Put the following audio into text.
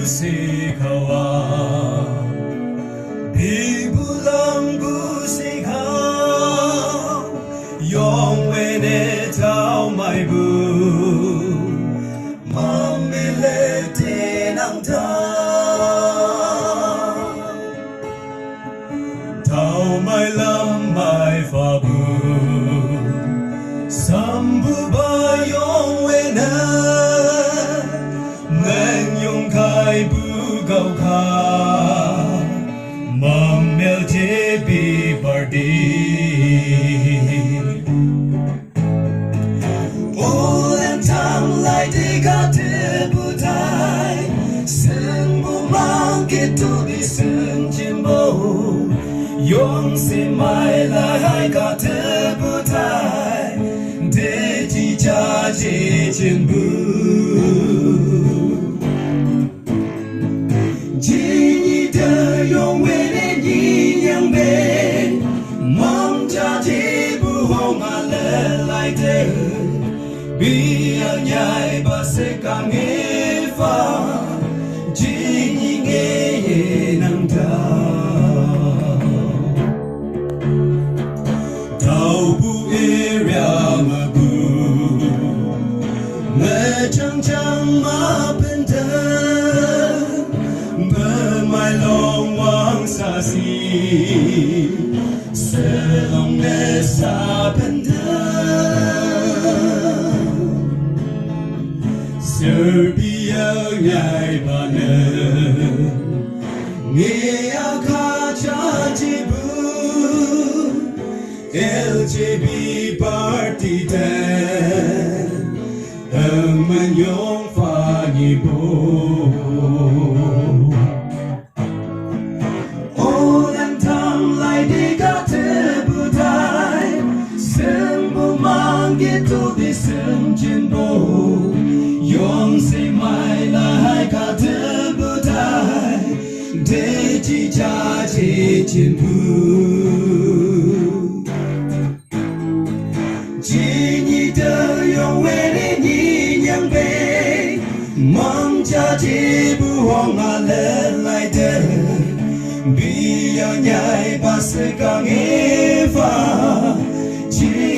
Busikawa Bibulang busikaw Yong wene tao mai bu Mamilete nang tao mai lam mai fa bu Sambu ba yong wene Men yong kai bu gao ka Mamel je bi bardi Ulan tam lai de ka te bu tai Seng bu mang ke tu di seng jin bo Yong se mai la hai ka te bu tai De ji cha je jin bu Jini de yong we ne ni yang be Mong cha ji bu hong a le lai de Bi a nyai ba se ka nge fa Jini nge ye nang ta Tao bu area ma bu Me chang chang ma pen de My long wang sa si Se long ne sa penda Serbia nyai bane Nge akha cha jibu LJB party ten Man yong fa ni bo Gitu di sem jimbo Yong se mai la hai ka te butai De ji cha je jimbu Ji ni de yong we ni ni nyang be Mong cha je bu hong a le lai de Bi ya nyai ba se ka nge fa Ji